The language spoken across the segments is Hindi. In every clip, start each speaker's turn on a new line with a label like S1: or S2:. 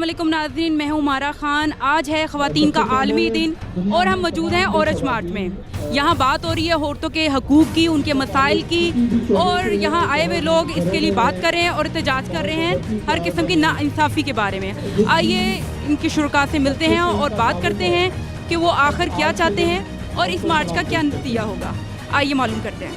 S1: अस्सलामुअलैकुम नाज़रीन, मैं हूँ मारा खान। आज है ख़वातीन का आलमी दिन और हम मौजूद हैं औरच मार्च में। यहाँ बात हो रही है औरतों के हकूक़ की, उनके मसाइल की, और यहाँ आए हुए लोग इसके लिए बात कर रहे हैं और एहतजाज कर रहे हैं हर किस्म की नाइंसाफ़ी के बारे में। आइए इनके शुरका से मिलते हैं और बात करते हैं कि वो आखिर क्या चाहते हैं और इस मार्च का क्या नतीजा होगा। आइए मालूम करते हैं।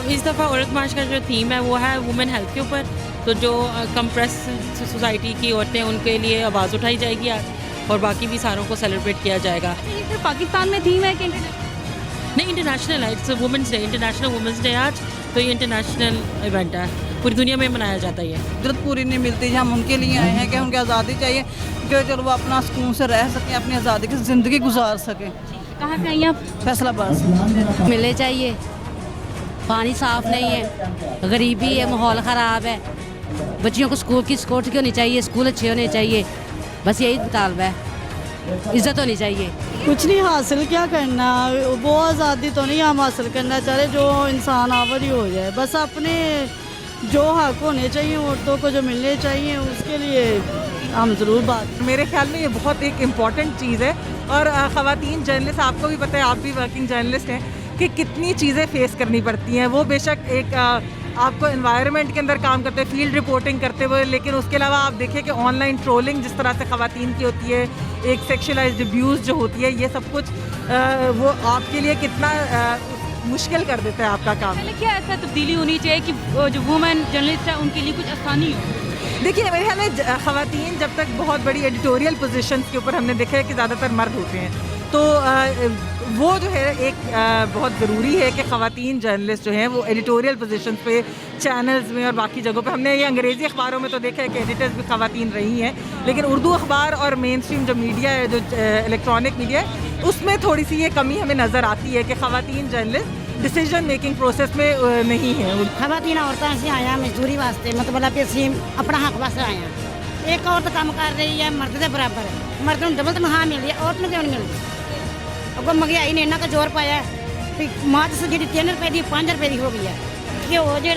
S2: इस दफ़ा औरत मार्च का जो थीम है वो है वुमेन हेल्थ के ऊपर। तो जो कंप्रेस सोसाइटी की औरतें, उनके लिए आवाज़ उठाई जाएगी आज, और बाकी भी सारों को सेलिब्रेट किया जाएगा।
S1: ये सिर्फ पाकिस्तान में थीम है कि
S2: नहीं, इंटरनेशनल है। It's women's day, international women's day आज। तो ये इंटरनेशनल इवेंट है, पूरी दुनिया में मनाया जाता है। ये
S3: इज्जत पूरी नहीं मिलती है। हम उनके लिए आए हैं कि उनकी आज़ादी चाहिए, कि चलो वो अपना सुकून से रह सकें, अपनी आज़ादी की ज़िंदगी गुजार सकें।
S1: कहाँ से आई आप?
S3: फैसलाबाद
S4: मिलने चाहिए। पानी साफ नहीं है, गरीबी है, माहौल ख़राब है, बच्चियों को स्कूल की सिक्योरिटी होनी चाहिए, स्कूल अच्छे होने चाहिए, बस यही मुतालबा है। इज़्ज़त होनी चाहिए।
S3: कुछ नहीं हासिल क्या करना, वो आज़ादी तो नहीं हम हासिल करना चाह रहे, जो इंसान आवरी हो जाए, बस अपने जो हक होने चाहिए औरतों को, जो मिलने चाहिए, उसके लिए हम ज़रूर बात।
S5: मेरे ख्याल में ये बहुत एक इम्पॉर्टेंट चीज़ है। और ख़वातीन जर्नलिस्ट, आपको भी पता है, आप भी वर्किंग जर्नलिस्ट हैं, कि कितनी चीज़ें फेस करनी पड़ती हैं। वो बेशक एक आपको एनवायरनमेंट के अंदर काम करते हैं, फील्ड रिपोर्टिंग करते हुए, लेकिन उसके अलावा आप देखिए कि ऑनलाइन ट्रोलिंग जिस तरह से ख़वातीन की होती है, एक सेक्शुअलाइज्ड अब्यूज़ जो होती है, ये सब कुछ वो आपके लिए कितना मुश्किल कर देता है आपका काम।
S1: पहले क्या ऐसा तब्दीली होनी चाहिए कि जो वुमेन जर्नलिस्ट है उनके लिए कुछ आसानी हो?
S5: देखिए, मेरे ख्याल में ख़वातीन जब तक बहुत बड़ी एडिटोरियल पोजीशंस के ऊपर हमने देखा है कि ज़्यादातर मर्द होते हैं, तो वो जो है एक बहुत ज़रूरी है कि ख़वातीन जर्नलिस्ट जो हैं वो एडिटोरियल पोजीशंस पे, चैनल्स में और बाकी जगहों पे, हमने ये अंग्रेज़ी अखबारों में तो देखा है कि एडिटर्स भी ख़वातीन रही हैं, लेकिन उर्दू अखबार और मेन स्ट्रीम जो मीडिया है, जो इलेक्ट्रॉनिक मीडिया है, उसमें थोड़ी सी ये कमी हमें नज़र आती है कि ख़वातीन जर्नलिस्ट डिसीजन मेकिंग प्रोसेस में नहीं है।
S4: खवातीन औरतें से आया मजदूरी वास्ते, मतलब कि ਅਸੀਂ अपना हक वास्ते आया। एक औरत काम कर रही है मर्द के बराबर है, मर्द ਨੂੰ डबल तनख्वाह मिल रही है, औरत ਨੂੰ क्यों नहीं मिल रही? अगों महंगाई ने इन्ना का जोर पाया भी माच जी 3 रुपए की 5 रुपए की हो गई है, घ्यो जो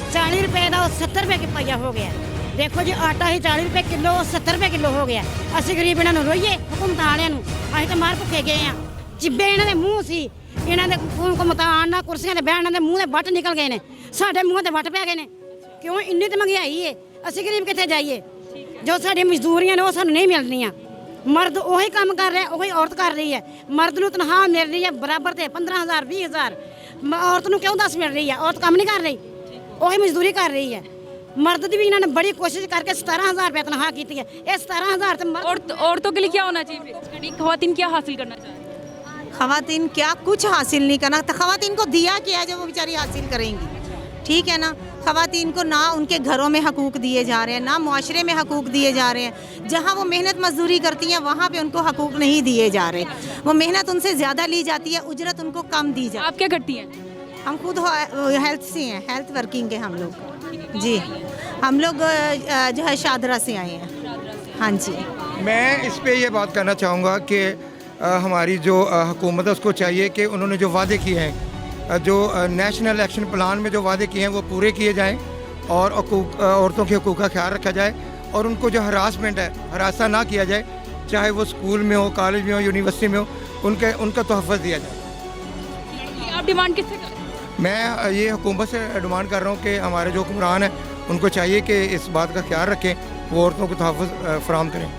S4: 40 रुपए का 70 रुपए की पाइया हो गया। देखो जी, आटा ही 40 रुपए किलो 70 रुपए किलो हो गया। ਅਸੀਂ गरीब इन्हों रोईए हुकूमत वालियां ਨੂੰ, ਅਸੀਂ ਤਾਂ मार भुखे गए हैं। चिब्बे इन्हों के मूँह से, इन्हों के हुकूमतान ना कुर्सियां ते बैठण दे मूँह के वट निकल गए ने, साडे मूँह ते वट पै गए ने। क्यों? इन्नी तो महंगाई है, ਅਸੀਂ गरीब कित्थे जाइए? जो साडी मजदूरियां ने वो सानू नहीं मिलनियां। मर्द वही काम कर रहा है, वही औरत कर रही है। मर्द नूं तनख्वाह मिल रही है बराबर ते 15,000 20,000, औरत नूं क्यों 10 मिल रही है? औरत काम नहीं कर रही, वही मजदूरी कर रही है। मर्द की भी इन्होंने बड़ी कोशिश करके 17,000 रुपये तनख्वाह की है। ये 17,000 तो
S1: औरतों के लिए क्या होना चाहिए? ख़वातीन क्या हासिल करना चाहिए?
S6: ख़वातीन क्या कुछ हासिल नहीं करना, तो ख़वातीन को दिया क्या जो वो बेचारी हासिल करेंगी? ठीक है ना। ख़वातीन को ना उनके घरों में हकूक़ दिए जा रहे हैं, ना मुआशरे में हकूक़ दिए जा रहे हैं। जहाँ वो मेहनत मजदूरी करती हैं वहाँ पे उनको हकूक़ नहीं दिए जा रहे। वो मेहनत उनसे ज़्यादा ली जाती है, उजरत उनको कम दी जाती है।
S1: आप क्या करती हैं?
S6: हम खुद हेल्थ से हैं, हेल्थ वर्किंग है हम लोग जी। हम लोग जो है शादरा से आए हैं। हाँ जी।
S7: मैं इस पे ये बात करना चाहूँगा कि हमारी जो हुकूमत है उसको चाहिए कि उन्होंने जो वादे किए हैं, जो नेशनल एक्शन प्लान में जो वादे किए हैं वो पूरे किए जाएं, और औरतों के हकूक़ का ख्याल रखा जाए, और उनको जो हरासमेंट है हरासा ना किया जाए, चाहे वो स्कूल में हो, कॉलेज में हो, यूनिवर्सिटी में हो, उनका तोहफ़्फ़ दिया जाए।
S1: आप डिमांड किससे कर रहे हैं?
S7: मैं ये हुकूमत से डिमांड कर रहा हूँ कि हमारे जो हुक्मरान हैं उनको चाहिए कि इस बात का ख्याल रखें, वो औरतों को तोहफ़्फ़ फराहम करें।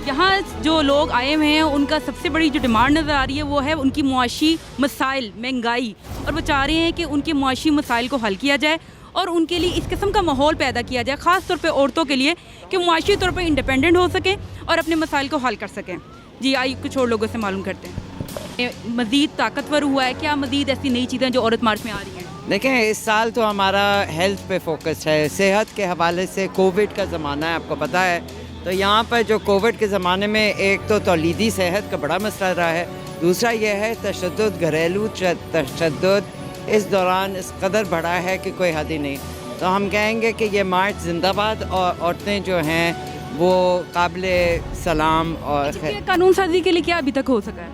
S1: यहाँ जो लोग आए हुए हैं उनका सबसे बड़ी जो डिमांड नज़र आ रही है वो है उनकी मुआशी मसाइल, महंगाई, और वो चाह रहे हैं कि उनके मुआशी मसाइल को हल किया जाए और उनके लिए इस किस्म का माहौल पैदा किया जाए, ख़ास तौर पे औरतों के लिए, कि मुआशी तौर पे इंडिपेंडेंट हो सकें और अपने मसाइल को हल कर सकें। जी, आइए कुछ और लोगों से मालूम करते हैं। मज़ीद ताकतवर हुआ है क्या? मज़ीद ऐसी नई चीज़ें जो औरत मार्च में आ रही हैं?
S8: देखें, इस साल तो हमारा हेल्थ पे फोकस है, सेहत के हवाले से। कोविड का ज़माना है, आपको पता है, तो यहाँ पर जो कोविड के ज़माने में एक तो तौलीदी सेहत का बड़ा मसला रहा है, दूसरा यह है तशद्दुद, घरेलू तशद्दुद इस दौरान इस कदर बढ़ा है कि कोई हद ही नहीं। तो हम कहेंगे कि ये मार्च जिंदाबाद, और औरतें जो हैं वो काबिले सलाम। और
S1: कानून साजी के लिए क्या अभी तक हो सका है?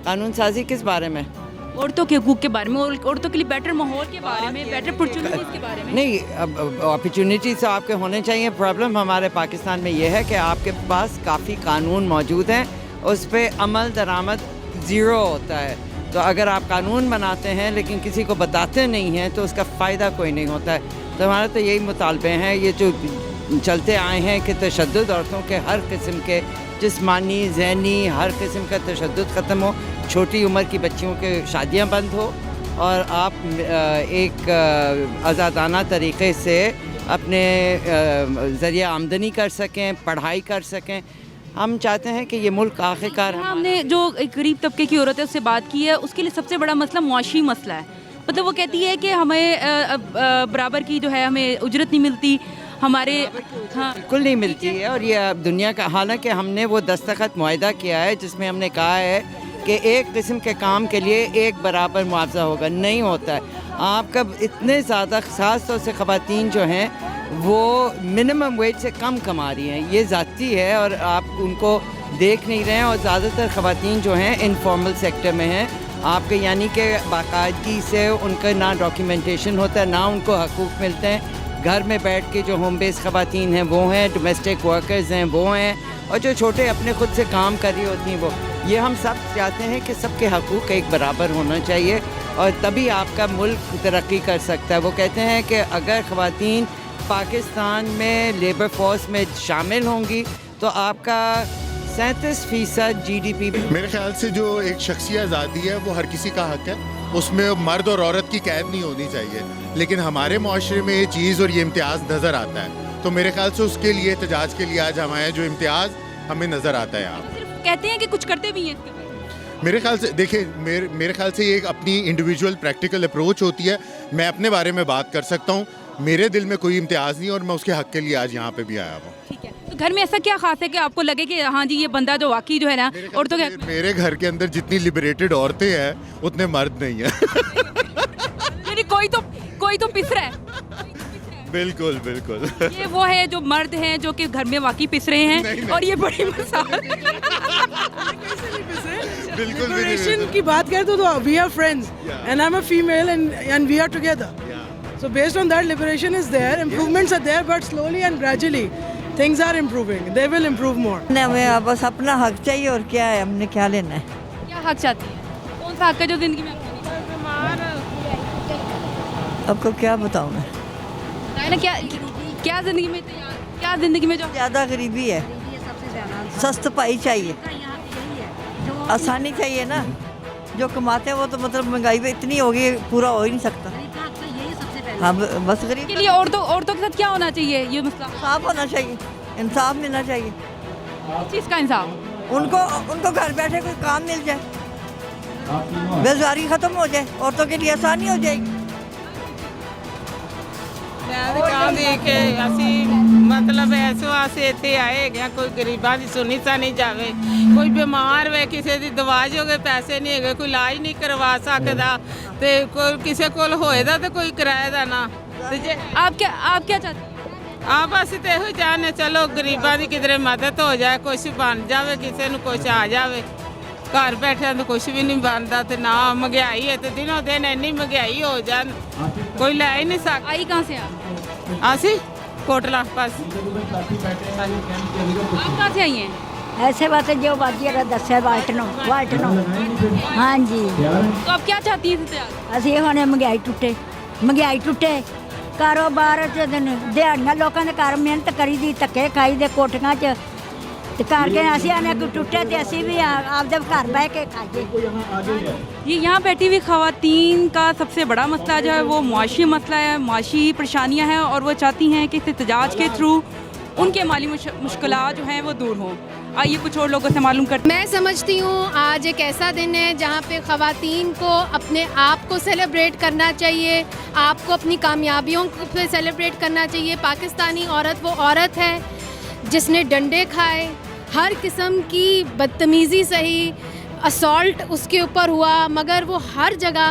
S8: कानून साजी किस बारे में?
S1: औरतों के हकूक़ के बारे में और औरतों के लिए बेटर माहौल के बारे में, बेटर अपॉर्चुनिटीज़ के बारे में?
S8: नहीं, अब अपॉर्चुनिटीज़ तो आपके होने चाहिए। प्रॉब्लम हमारे पाकिस्तान में ये है कि आपके पास काफ़ी कानून मौजूद हैं, उस पर अमल दरामद ज़ीरो होता है। तो अगर आप कानून बनाते हैं लेकिन किसी को बताते नहीं हैं तो उसका फ़ायदा कोई नहीं होता है। तो हमारा तो यही मुतालबे हैं, ये जो चलते आए हैं कि तशद्दुद औरतों के हर किस्म के जिस्मानी ज़हनी हर किस्म का तशद्दुद ख़त्म हो, छोटी उम्र की बच्चियों के शादियाँ बंद हो और आप एक आज़ादाना तरीक़े से अपने ज़रिए आमदनी कर सकें, पढ़ाई कर सकें। हम चाहते हैं कि ये मुल्क आखिरकार
S1: हमने जो एक गरीब तबके की औरत है उससे बात की है, उसके लिए सबसे बड़ा मसला मुआशी मसला है। मतलब वो कहती है कि हमें बराबर की जो है हमें उजरत नहीं मिलती, हमारे हाँ
S8: बिल्कुल नहीं मिलती है। और ये अब दुनिया का, हालांकि हमने वो दस्तखत मुआहिदा किया है जिसमें हमने कहा है कि एक किस्म के काम के लिए एक बराबर मुआवजा होगा, नहीं होता है। आपका इतने ज़्यादा ख़ास तौर से ख़वातीन जो हैं वो मिनिमम वेज से कम कमा रही हैं, ये ज़ाती है और आप उनको देख नहीं रहे हैं। और ज़्यादातर ख़वातीन जो हैं इनफॉर्मल सेक्टर में हैं आपके, यानी कि बाकायदगी से उनका ना डॉक्यूमेंटेशन होता है, ना उनको हकूक़ मिलते हैं। घर में बैठ के जो होम बेस ख़वातीन हैं वो हैं, डोमेस्टिक वर्कर्स हैं वो हैं, और जो छोटे अपने खुद से काम कर रही होती हैं वो। ये हम सब चाहते हैं कि सबके हकूक़ एक बराबर होना चाहिए और तभी आपका मुल्क तरक्की कर सकता है। वो कहते हैं कि अगर ख़वातीन पाकिस्तान में लेबर फोर्स में शामिल होंगी तो आपका 37% GDP।
S9: मेरे ख्याल से जो एक शख्सी आज़ादी है वो हर किसी का हक है, उसमें मर्द और औरत की कैद नहीं होनी चाहिए। लेकिन हमारे माशरे में ये चीज़ और ये इम्तियाज़ नज़र आता है, तो मेरे ख्याल से उसके लिए एहतजाज के लिए आज हमारे जो इम्तियाज़ हमें नज़र आता है। आप
S1: कहते हैं कि कुछ करते भी हैं इसके बारे में।
S9: मेरे ख्याल से देखिए, मेरे ख्याल से ये एक अपनी इंडिविजुअल प्रैक्टिकल अप्रोच होती है। मैं अपने बारे में बात कर सकता हूँ, मेरे दिल में कोई इम्तियाज़ नहीं और मैं उसके हक के लिए आज यहाँ पे भी आया हूँ।
S1: ठीक है, तो घर में ऐसा क्या खास है कि आपको लगे कि हाँ जी ये बंदा जो वाकई जो है ना औरतों के
S9: मेरे घर के अंदर जितनी लिबरेटेड औरतें हैं उतने मर्द नहीं है।
S1: यानी कोई तो पिस रहा है।
S9: बिल्कुल बिल्कुल।
S1: ये वो है जो मर्द हैं जो कि घर में वाकई पिस रहे हैं। नहीं। और ये बड़ी मिसाल
S9: बिल्कुल।
S10: लिबरेशन की बात करें तो we are friends and I am a female and we are together. So based on that, liberation is there, improvements are there, but slowly and gradually things are improving. They will improve more.
S3: हमें बस अपना हक चाहिए और क्या है, हमने क्या लेना है।
S1: क्या हक चाहती है? कौन सा हक है जो जिंदगी में
S3: आपको क्या बताऊँ मैं?
S1: ना क्या जिंदगी में क्या जिंदगी में जो
S3: ज़्यादा गरीबी है, सस्ता पाई चाहिए, आसानी चाहिए ना। जो कमाते हैं वो तो मतलब महंगाई पे इतनी होगी, पूरा हो ही नहीं सकता। हाँ बस गरीब
S1: के लिए औरतों के साथ क्या होना चाहिए? ये मसला
S3: इंसाफ होना चाहिए, इंसाफ मिलना चाहिए।
S1: किस चीज़ का इंसाफ?
S3: उनको घर बैठे कोई काम मिल जाए, बेरोजगारी खत्म हो जाए, औरतों के लिए आसानी हो जाएगी।
S11: मतलब ऐसे वास्ते इतने आए गए, कोई गरीबा की सुनी सा नहीं जावे, कोई बीमार वे किसी की दवा जो पैसे नहीं है, कोई इलाज नहीं करवा सकता, तो कोई किसी को होएगा तो कोई किराए का ना।
S1: आप क्या चाहते हैं?
S11: आप बस तो यही चाहते चलो गरीबा की किधरे मदद हो जाए, कुछ बन जाए, किसी को कुछ आ जाए। घर बैठे तो कुछ भी नहीं बनता, तो ना महंगाई है तो दिनों दिन इन्नी महंगाई हो जाए कोई लै ही नहीं सकता।
S1: आई कहाँ से आप?
S11: असी कोटला पास।
S1: आप कहाँ से आई हैं?
S4: ऐसे बात जो बाजी अगर दस है वाल्ट नो हाँ जी।
S1: तो आप क्या चाहती हैं?
S4: ਅਸੀਂ ਹੁਣ ਮਹਿੰਗਾਈ ਟੁੱਟੇ ਕਾਰੋਬਾਰ ਚ ਦਿਹਾੜੀਆਂ ਲੋਕਾਂ ਦੇ ਘਰ ਮਿਹਨਤ ਕਰੀ ਦੀ ਧੱਕੇ ਖਾਈ ਦੇ ਕੋਠੀਆਂ ਚ ਤੇ ਕਰਕੇ ਅਸੀਂ ਆਨੇ ਕੋਈ ਟੁੱਟੇ ਤੇ ਅਸੀਂ ਵੀ ਆਪਦੇ ਘਰ ਬਹਿ ਕੇ ਖਾਈਏ।
S1: ये यहाँ बैठी हुई ख़वातीन का सबसे बड़ा मसला जो है वो मुआशी मसला है, मुआशी परेशानियाँ हैं और वो चाहती हैं कि इस एहतजाज के थ्रू उनके माली मुश्किलात जो हैं वो दूर हों। आइए कुछ और लोगों से मालूम करते हैं।
S12: मैं समझती हूँ आज एक ऐसा दिन है जहाँ पे ख़वातीन को अपने आप को सेलिब्रेट करना चाहिए, आपको अपनी कामयाबियों को सेलिब्रेट करना चाहिए। पाकिस्तानी औरत वो औरत है जिसने डंडे खाए, हर किस्म की बदतमीज़ी सही, असॉल्ट उसके ऊपर हुआ, मगर वो हर जगह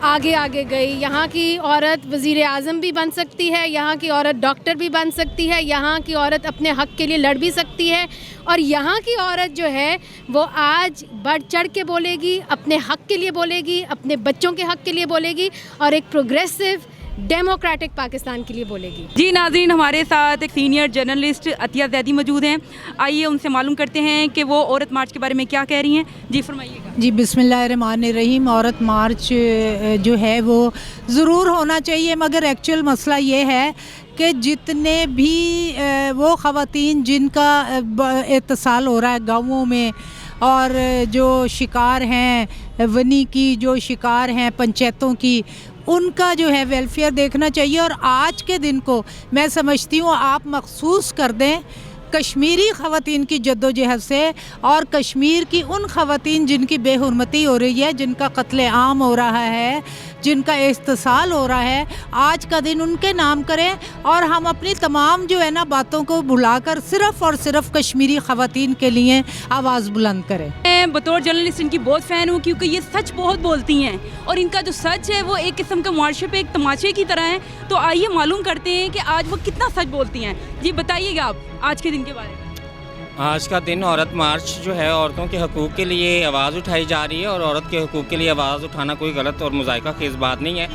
S12: आगे आगे गई। यहाँ की औरत वज़ीर आज़म भी बन सकती है, यहाँ की औरत डॉक्टर भी बन सकती है, यहाँ की औरत अपने हक़ के लिए लड़ भी सकती है। और यहाँ की औरत जो है वो आज बढ़ चढ़ के बोलेगी, अपने हक़ के लिए बोलेगी, अपने बच्चों के हक़ के लिए बोलेगी और एक प्रोग्रेसिव डेमोक्रेटिक पाकिस्तान के लिए बोलेगी।
S1: जी नाज़रीन, हमारे साथ एक सीनियर जर्नलिस्ट अतिया ज़ैदी मौजूद हैं। आइए उनसे मालूम करते हैं कि वो औरत मार्च के बारे में क्या कह रही हैं। जी फरमाइएगा।
S13: जी बिस्मिल्लाहिर्रहमानिर्रहीम। औरत मार्च जो है वो ज़रूर होना चाहिए, मगर एक्चुअल मसला ये है कि जितने भी वो ख़वातीन जिनका इत्तिसाल हो रहा है गाँवों में और जो शिकार हैं वनी की, जो शिकार हैं पंचायतों की, उनका जो है वेलफेयर देखना चाहिए। और आज के दिन को मैं समझती हूँ आप मखसूस कर दें कश्मीरी ख़वातीन की जद्दोजहद से और कश्मीर की उन ख़वातीन जिनकी बेहुरमती हो रही है, जिनका कत्ले आम हो रहा है, जिनका इस्तिसाल हो रहा है। आज का दिन उनके नाम करें और हम अपनी तमाम जो है ना बातों को भुलाकर सिर्फ़ और सिर्फ कश्मीरी ख़वातीन के लिए आवाज़ बुलंद करें।
S1: मैं बतौर जर्नलिस्ट इनकी बहुत फ़ैन हूँ क्योंकि ये सच बहुत बोलती हैं और इनका जो सच है वो एक किस्म का मुआशरे पे एक तमाशे की तरह है। तो आइए मालूम करते हैं कि आज वो कितना सच बोलती हैं। जी बताइएगा आप आज के दिन के बारे में।
S14: आज का दिन औरत मार्च जो है, औरतों के हकूक़ के लिए आवाज़ उठाई जा रही है और औरत के हकूक़ के लिए आवाज़ उठाना कोई गलत और मुज़ायका खेज़ बात नहीं है।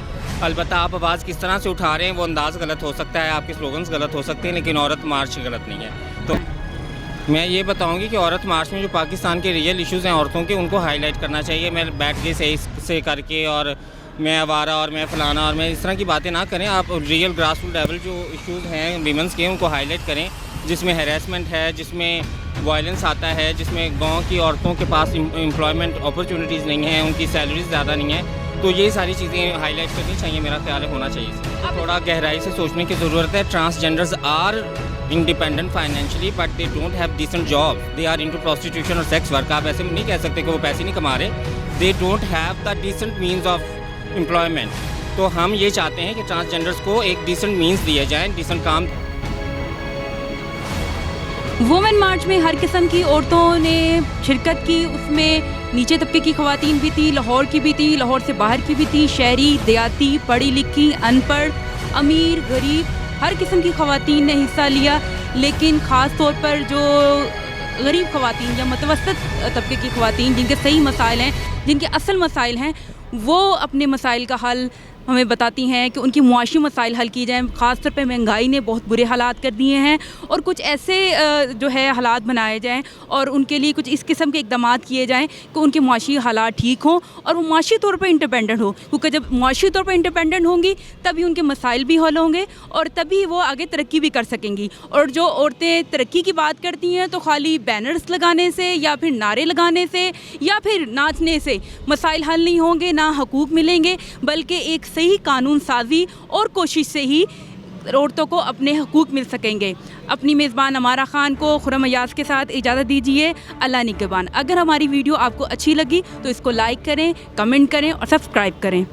S14: अलबत्ता आप आवाज़ किस तरह से उठा रहे हैं वो अंदाज़ गलत हो सकता है, आपके स्लोगन्स गलत हो सकते हैं, लेकिन औरत मार्च गलत नहीं है। तो मैं ये बताऊंगी कि औरत मार्च में जो पाकिस्तान के रियल इश्यूज़ हैं औरतों के, उनको हाईलाइट करना चाहिए। मैं बैठ के सही से करके और मैं आवारा और मैं फ़लाना और मैं इस तरह की बातें ना करें। आप रियल ग्रास रूट लेवल जो इश्यूज़ हैं वीमेंस के, उनको हाईलाइट करें, जिसमें हैरेसमेंट है, जिसमें वायलेंस आता है, जिसमें गांव की औरतों के पास एम्प्लॉयमेंट अपॉर्चुनिटीज़ नहीं हैं, उनकी सैलरीज ज़्यादा नहीं है। तो ये सारी चीज़ें हाईलाइट करनी चाहिए, मेरा ख्याल है होना चाहिए। तो थोड़ा गहराई से सोचने की ज़रूरत है। Transgenders are independent financially but they don't have decent job, they are into prostitution और सेक्स वर्क। आप ऐसे नहीं कह सकते कि वो पैसे नहीं कमा रहे। They don't have the decent means of employment. तो हम ये चाहते हैं कि ट्रांसजेंडर्स को एक डिसेंट मीन्स दिए जाएँ, डिसेंट काम।
S1: वुमेन मार्च में हर किस्म की औरतों ने शिरकत की। उसमें नीचे तबके की ख़वातीन भी थी, लाहौर की भी थी, लाहौर से बाहर की भी थी, शहरी, देहाती, पढ़ी लिखी, अनपढ़, अमीर, गरीब, हर किस्म की ख़वातीन ने हिस्सा लिया। लेकिन ख़ास तौर पर जो गरीब ख़वातीन या मतवसत तबके की ख़वातीन जिनके सही मसाइल हैं, जिनके असल मसाइल हैं, वो अपने मसाइल का हल हमें बताती हैं कि उनकी मुआशी मसाइल हल की जाएँ। ख़ास तौर पे महंगाई ने बहुत बुरे हालात कर दिए हैं और कुछ ऐसे जो है हालात बनाए जाएँ और उनके लिए कुछ इस किस्म के इक़दाम किए जाएँ कि उनके मुआशी हालात ठीक हों और वो मुआशी तौर पर इंडिपेंडेंट हो। क्योंकि जब मुआशी तौर पर इंडिपेंडेंट होंगी तभी उनके मसाइल भी हल होंगे और तभी वो आगे तरक्की भी कर सकेंगी। और जो औरतें तरक्की की बात करती हैं तो खाली बैनर्स लगाने से या फिर नारे लगाने से या फिर नाचने से मसाइल हल नहीं होंगे, ना हकूक़ मिलेंगे, बल्कि एक सही कानून साजी और कोशिश से ही औरतों को अपने हकूक़ मिल सकेंगे। अपनी मेज़बान अमारा ख़ान को खुरम अयाज़ के साथ इजाज़त दीजिए। अल्लाह निगहबान। अगर हमारी वीडियो आपको अच्छी लगी तो इसको लाइक करें, कमेंट करें और सब्सक्राइब करें।